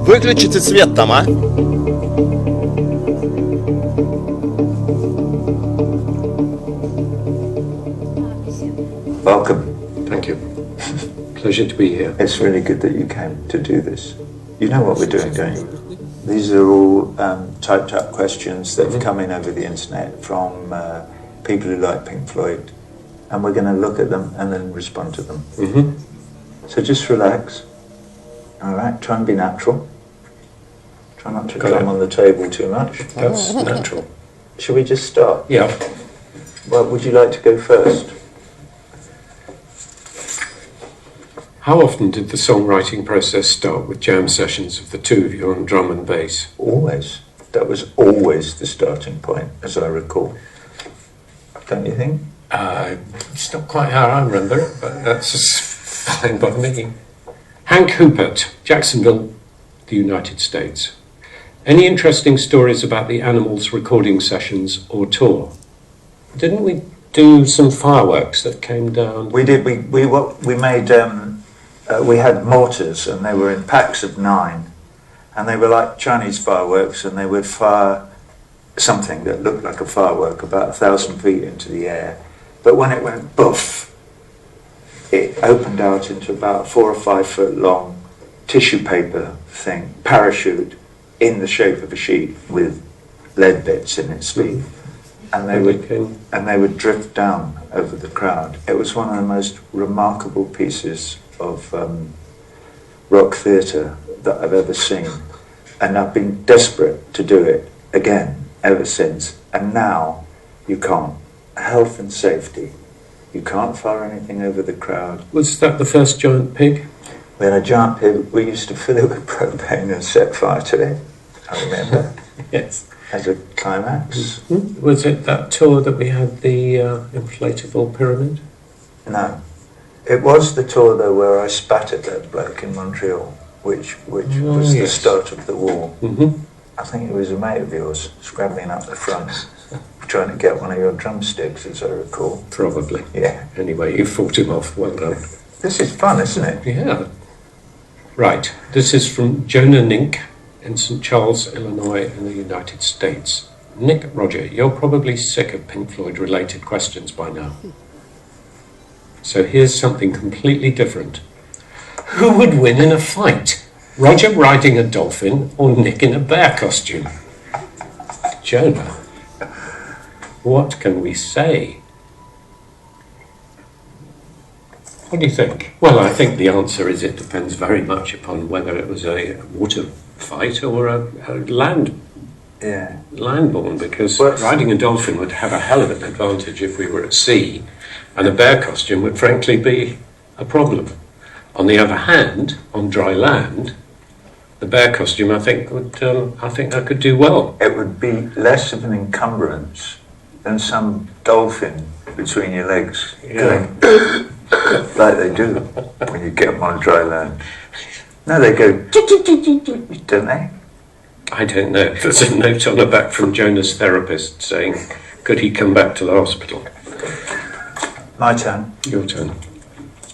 Выключите свет там, а? Welcome. Thank you. Pleasure to be here. It's really good that you came to do this. You know what we're doing, don't you? These are all typed up questions that have come in over the internet from people who like Pink Floyd. And we're going to look at them and then respond to them. So just relax. All right, try and be natural. Try not to drum on the table too much. That's natural. Shall we just start? Yeah. Well, would you like to go first? How often did the songwriting process start with jam sessions of the two of you on drum and bass? Always. That was always the starting point, as I recall. Don't you think? It's not quite how I remember it, but that's just fine by me. Hank Hoopert, Jacksonville, the United States. Any interesting stories about the Animals recording sessions or tour? Didn't we do some fireworks that came down? We did. We made. We had mortars, and they were in packs of 9, and they were like Chinese fireworks, and they would fire something that looked like a firework about 1,000 feet into the air. But when it went boof, it opened out into about 4 or 5 foot long tissue paper thing, parachute in the shape of a sheet with lead bits in its sleeve, and they would drift down over the crowd. It was one of the most remarkable pieces of rock theatre that I've ever seen, and I've been desperate to do it again ever since. And now you can't. Health and safety. You can't fire anything over the crowd. Was that the first giant pig? We had a giant pig. We used to fill it with propane and set fire to it. I remember. Yes. As a climax. Was it that tour that we had the inflatable pyramid? No. It was the tour, though, where I spat at that bloke in Montreal, which was the start of the war. I think it was a mate of yours, scrabbling up the front, trying to get one of your drumsticks, as I recall. Probably. Yeah. Anyway, you fought him off. Well done. This is fun, isn't it? Yeah. Right. This is from Jonah Nink in St. Charles, Illinois, in the United States. Nick, Roger, you're probably sick of Pink Floyd-related questions by now. So here's something completely different. Who would win in a fight? Roger riding a dolphin or Nick in a bear costume? Jonah, what can we say? What do you think? Well, I think the answer is it depends very much upon whether it was a water fight or a landborne, because riding a dolphin would have a hell of an advantage if we were at sea, and a bear costume would frankly be a problem. On the other hand, on dry land, the bear costume I think I could do well. It would be less of an encumbrance than some dolphin between your legs going like they do when you get them on dry land. No, they go, don't they? I don't know. There's a note on the back from Jonah's therapist saying, could he come back to the hospital? My turn. Your turn.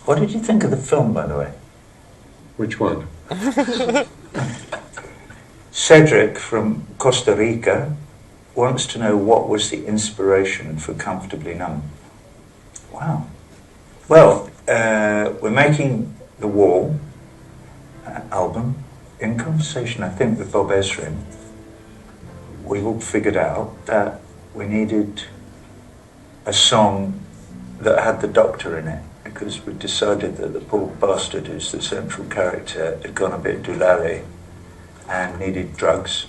What did you think of the film, by the way? Which one? Cedric from Costa Rica wants to know what was the inspiration for Comfortably Numb. Wow. Well, we're making The Wall album in conversation, I think, with Bob Ezrin. We all figured out that we needed a song that had the Doctor in it, because we decided that the poor bastard who's the central character had gone a bit doolally and needed drugs.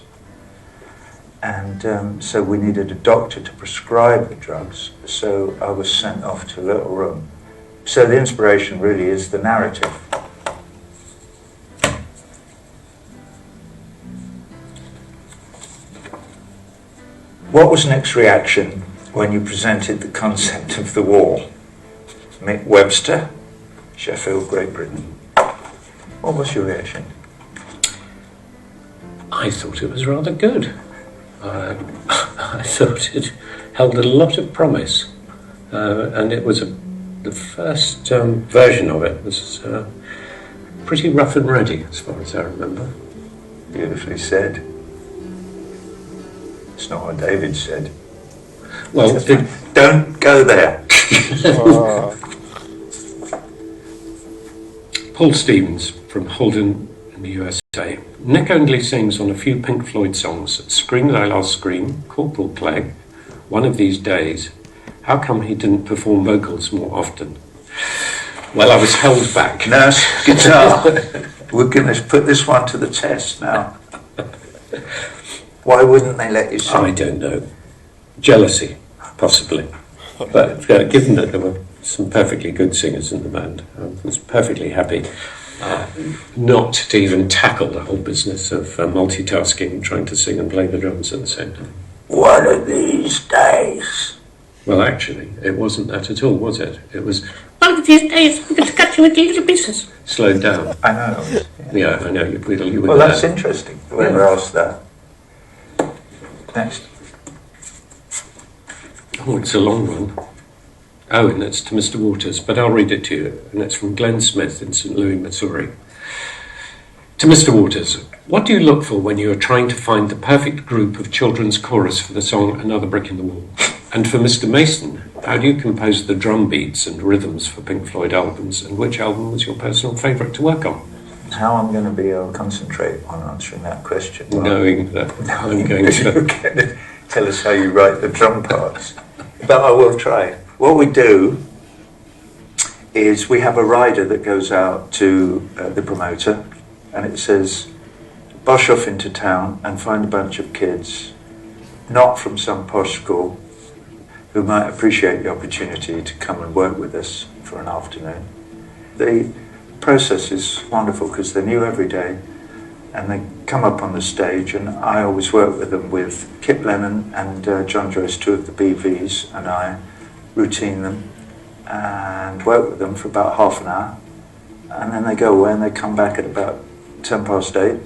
And so we needed a doctor to prescribe the drugs, so I was sent off to a little room. So the inspiration really is the narrative. What was Nick's reaction when you presented the concept of The Wall? Mick Webster, Sheffield, Great Britain. What was your reaction? I thought it was rather good. I thought it held a lot of promise, and it was a the first version of it was pretty rough and ready, as far as I remember. Beautifully said. It's not what David said. Well, Don't go there. Paul Stevens from Holden in the USA. Nick only sings on a few Pink Floyd songs: Scream Thy Last Scream, Corporal Plague, One of These Days. How come he didn't perform vocals more often? Well, I was held back. Nurse, guitar. We're going to put this one to the test now. Why wouldn't they let you sing? I don't know. Jealousy, possibly. But given that there were some perfectly good singers in the band, I was perfectly happy not to even tackle the whole business of multitasking, trying to sing and play the drums at the same time. One of these days. Well, actually, it wasn't that at all, was it? It was, one of these days, I'm going to cut you into little pieces. Slowed down. I know. Yeah, I know. You were Well, there. that's interesting. Whoever asked that. Next. Oh, it's a long one. Oh, and it's to Mr. Waters, but I'll read it to you. And it's from Glenn Smith in St. Louis, Missouri. To Mr. Waters, what do you look for when you are trying to find the perfect group of children's chorus for the song Another Brick in the Wall? And for Mr. Mason, how do you compose the drum beats and rhythms for Pink Floyd albums, and which album was your personal favourite to work on? How I'm going to be able to concentrate on answering that question. Knowing that I'm going to... You're going to tell us how you write the drum parts. But I will try. What we do is we have a rider that goes out to the promoter, and it says, bosh off into town and find a bunch of kids, not from some posh school, who might appreciate the opportunity to come and work with us for an afternoon. The process is wonderful because they're new every day, and they come up on the stage, and I always work with them with Kip Lennon and John Joyce, two of the BVs, and I routine them and work with them for about half an hour, and then they go away and they come back at about 8:10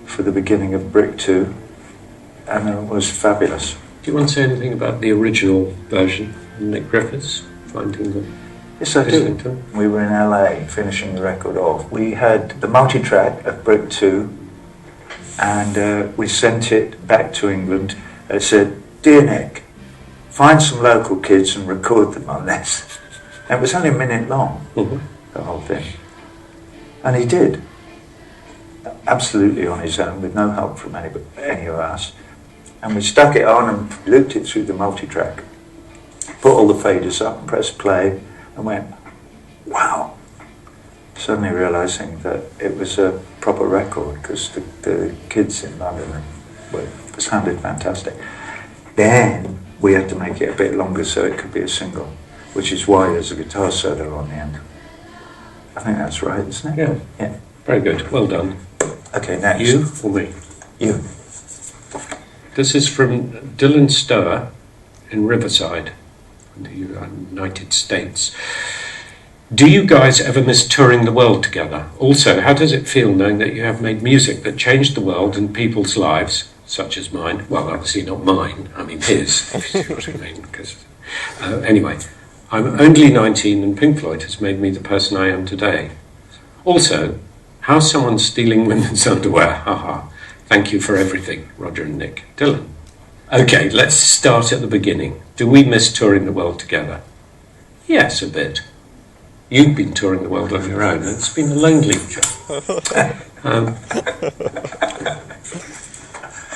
for the beginning of Brick 2, and it was fabulous. Do you want to say anything about the original version, Nick Griffiths, finding the... Yes, I do. We were in LA finishing the record off. We had the multi-track of Brick 2, and we sent it back to England. It said, "Dear Nick, find some local kids and record them on this." And it was only a minute long, the whole thing. And he did. Absolutely on his own, with no help from any of us. And we stuck it on and looped it through the multi-track. Put all the faders up and pressed play and went, wow. Suddenly realising that it was a proper record because the kids in London sounded fantastic. Then we had to make it a bit longer so it could be a single, which is why there's a guitar solo on the end. I think that's right, isn't it? Yeah. Very good. Well done. Okay, next. You or me? You. This is from Dylan Stower in Riverside, in the United States. Do you guys ever miss touring the world together? Also, how does it feel knowing that you have made music that changed the world and people's lives, such as mine? Well, obviously not mine, I mean his, if you see what I mean. Because, anyway, I'm only 19 and Pink Floyd has made me the person I am today. Also, how's someone stealing women's underwear? Haha. Thank you for everything, Roger and Nick. Dylan. Okay, let's start at the beginning. Do we miss touring the world together? Yes, a bit. You've been touring the world on your own, and it's been a lonely job.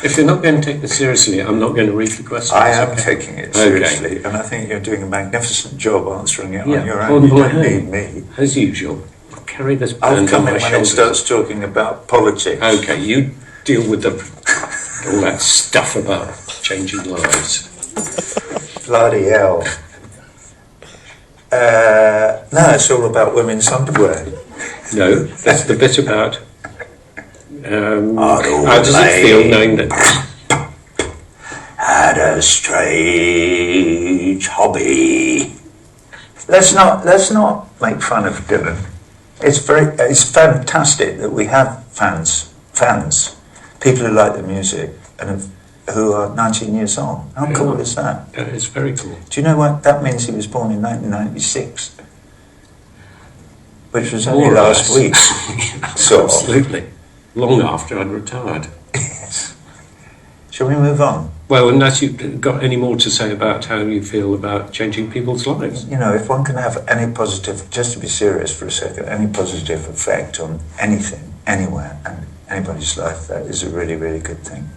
If you're not going to take this seriously, I'm not going to read the questions. I am taking it seriously, and I think you're doing a magnificent job answering it on your own. On You my don't own. need me. As usual. I'll carry this I'll band come on in my when it shoulders. starts talking about politics. Okay, you deal with all that stuff about changing lives. Bloody hell. No, it's all about women's underwear. No, that's the bit about how does it feel knowing that... Had a strange hobby. Let's not make fun of Dylan. It's fantastic that we have fans, people who like the music and have who are 19 years old. How cool is that? It's very cool. Do you know what that means? He was born in 1996, which was only last week. So Absolutely. Long after I'd retired. yes. Shall we move on? Well, unless you've got any more to say about how you feel about changing people's lives. You know, if one can have any positive, just to be serious for a second, any positive effect on anything, anywhere, and anybody's life, that is a really, really good thing.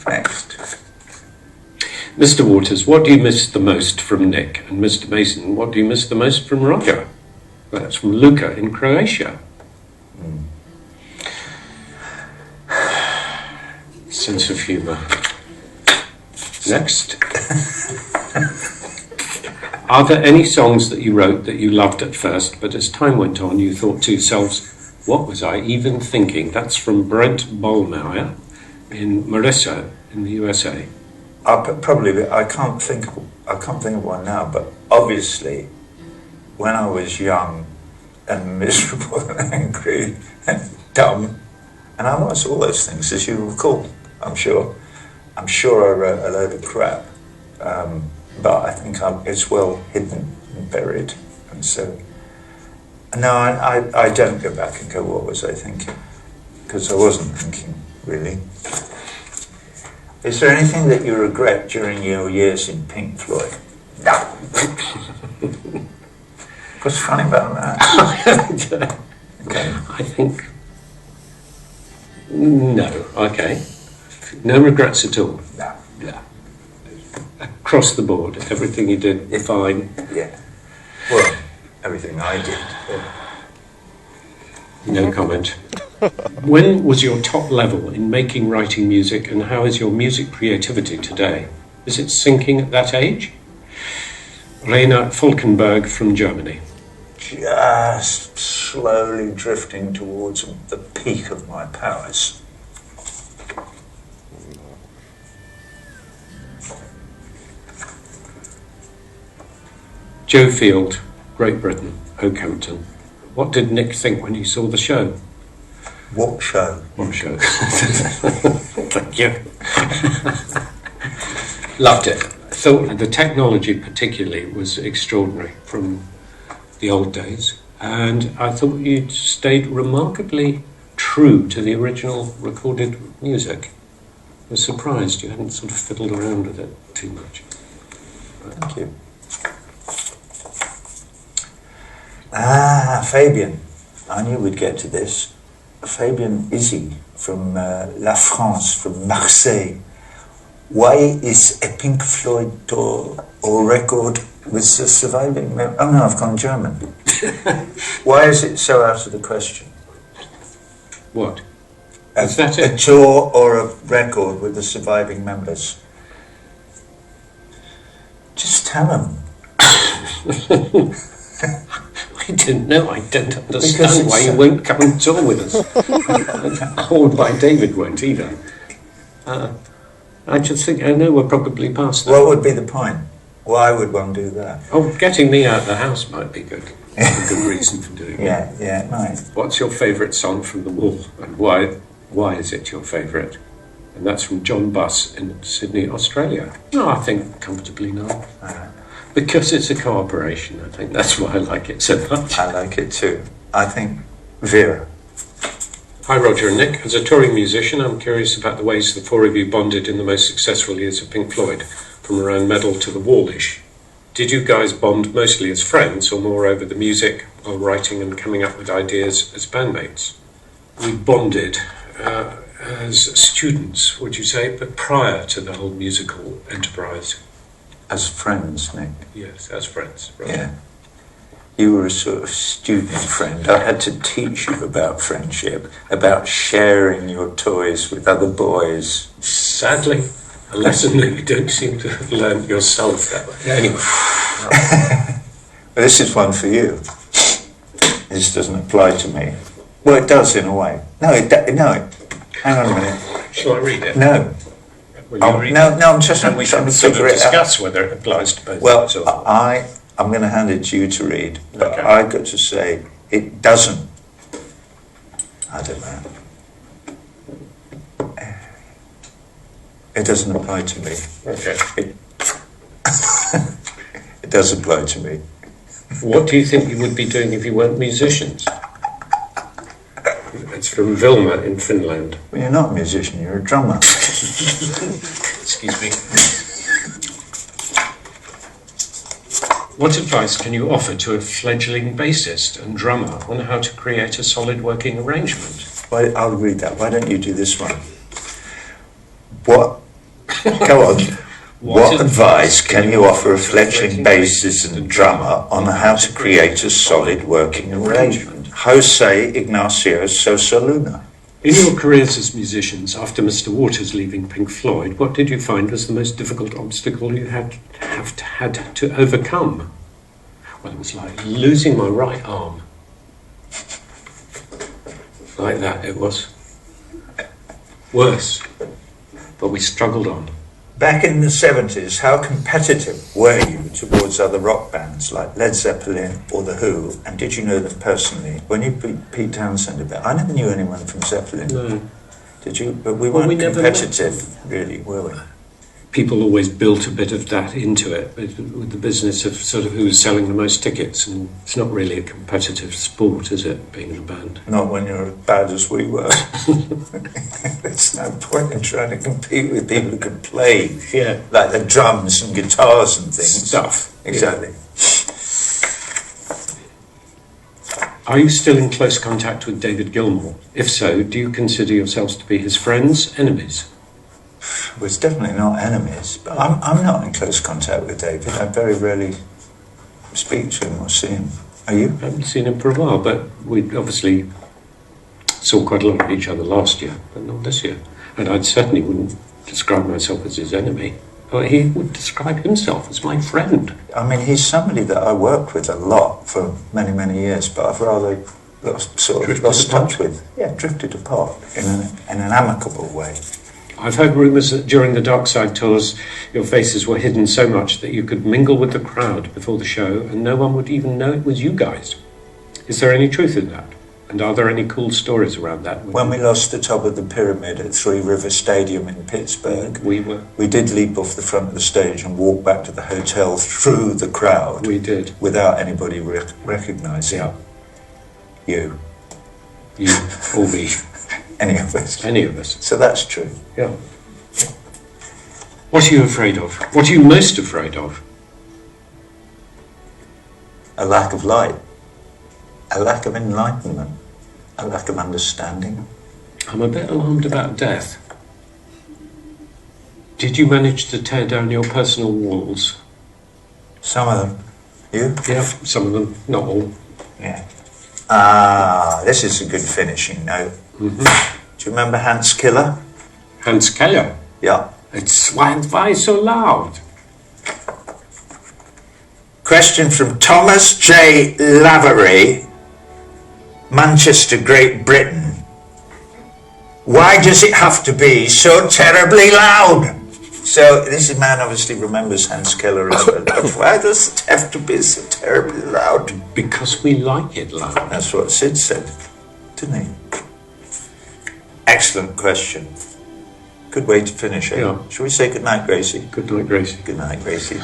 Next. Mr. Waters, what do you miss the most from Nick? And Mr. Mason, what do you miss the most from Roger? That's from Luca in Croatia. Sense of humour. Next. Are there any songs that you wrote that you loved at first, but as time went on you thought to yourselves, what was I even thinking? That's from Brent Bollmeyer in Marissa in the USA. Probably, I can't think of one now, but obviously, when I was young and miserable and angry and dumb, and I was all those things, as you recall, I'm sure I wrote a load of crap, but I think it's well hidden and buried, and so, no, I don't go back and go, what was I thinking? Because I wasn't thinking, really. Is there anything that you regret during your years in Pink Floyd? No. What's funny about that? Okay. I think... No, okay. No regrets at all. No. Yeah. Across the board, everything you did, fine. Yeah. Well, everything I did. Yeah. No comment. When was your top level in making, writing music, and how is your music creativity today? Is it sinking at that age? Rainer Fulkenberg from Germany. Just slowly drifting towards the peak of my powers. Joe Field, Great Britain, Oakhampton. What did Nick think when he saw the show? What show? What show? Thank you. Loved it. Thought the technology particularly was extraordinary from the old days, and I thought you'd stayed remarkably true to the original recorded music. I was surprised you hadn't sort of fiddled around with it too much. Thank you. Fabian. I knew we'd get to this. Fabian Izzy from La France, from Marseille. Why is a Pink Floyd tour or record with the surviving oh no, I've gone German. Why is it so out of the question? What? Is that it? A tour or a record with the surviving members? Just tell them. I didn't know. I don't understand why you won't come and tour with us. Or why David won't either. I just think, I know we're probably past that. What would be the point? Why would one do that? Oh, getting me out of the house might be good. A good reason for doing it. Yeah, it might. What's your favourite song from The Wall, and why is it your favourite? And that's from John Buss in Sydney, Australia. No, I think comfortably no. Because it's a cooperation, I think that's why I like it so much. I like it too. I think Vera. Hi Roger and Nick. As a touring musician, I'm curious about the ways the four of you bonded in the most successful years of Pink Floyd, from around Medal to The Wall-ish. Did you guys bond mostly as friends, or more over the music, while writing and coming up with ideas as bandmates? We bonded as students, would you say, but prior to the whole musical enterprise. As friends, Nick? Yes, as friends. Right. Yeah. You were a sort of student friend. I had to teach you about friendship, about sharing your toys with other boys. Sadly, a lesson that you don't seem to have learned yourself that way. Anyway. Well, this is one for you. This doesn't apply to me. Well, it does in a way. No. Hang on a minute. Shall I read it? No. I'm just trying to figure it out. Discuss whether it applies to both. Well, I'm going to hand it to you to read, but okay. I've got to say it doesn't. I don't know. It doesn't apply to me. Okay. It does apply to me. What do you think you would be doing if you weren't musicians? It's from Vilma in Finland. Well, you're not a musician, you're a drummer. Excuse me. What advice can you offer to a fledgling bassist and drummer on how to create a solid working arrangement? Well, I'll read that. Why don't you do this one? What? Go on. What advice can you offer a fledgling bassist and drummer on how to create a solid working arrangement? Jose Ignacio Sosa Luna. In your careers as musicians, after Mr. Waters leaving Pink Floyd, what did you find was the most difficult obstacle you had to overcome? Well, it was like losing my right arm. Like that, it was. Worse. But we struggled on. Back in the 70s, how competitive were you towards other rock bands like Led Zeppelin or The Who, and did you know them personally? When you beat Pete Townsend a bit, I never knew anyone from Zeppelin. No. Did you? But we weren't competitive, really, were we? People always built a bit of that into it, with the business of sort of who's selling the most tickets, and it's not really a competitive sport, is it, being in a band? Not when you're as bad as we were. There's no point in trying to compete with people who can play, like the drums and guitars and things. Stuff. Exactly. Yeah. Are you still in close contact with David Gilmour? If so, do you consider yourselves to be his friends, enemies? Well, it's definitely not enemies, but I'm not in close contact with David. I very rarely speak to him or see him. Are you? I haven't seen him for a while, but we obviously saw quite a lot of each other last year, but not this year. And I certainly wouldn't describe myself as his enemy. But he would describe himself as my friend. I mean, he's somebody that I worked with a lot for many, many years, but I've rather lost touch with. Yeah, drifted apart in an amicable way. I've heard rumours that during the Dark Side tours, your faces were hidden so much that you could mingle with the crowd before the show and no one would even know it was you guys. Is there any truth in that? And are there any cool stories around that? When we lost the top of the pyramid at Three River Stadium in Pittsburgh, we did leap off the front of the stage and walk back to the hotel through the crowd. We did. Without anybody recognising you. You or me. Any of us. Any of us. So that's true. Yeah. What are you afraid of? What are you most afraid of? A lack of light. A lack of enlightenment. A lack of understanding. I'm a bit alarmed about death. Did you manage to tear down your personal walls? Some of them. You? Yeah, some of them. Not all. Yeah. This is a good finishing note. Mm-hmm. Do you remember Hans Killer? Hans Keller? Yeah. It's why so loud? Question from Thomas J. Lavery, Manchester, Great Britain. Why does it have to be so terribly loud? So this man obviously remembers Hans Keller as well. Why does it have to be so terribly loud? Because we like it loud. That's what Sid said, didn't he? Excellent question. Good way to finish it. Yeah. Shall we say good night, Gracie? Good night, Gracie. Good night, Gracie.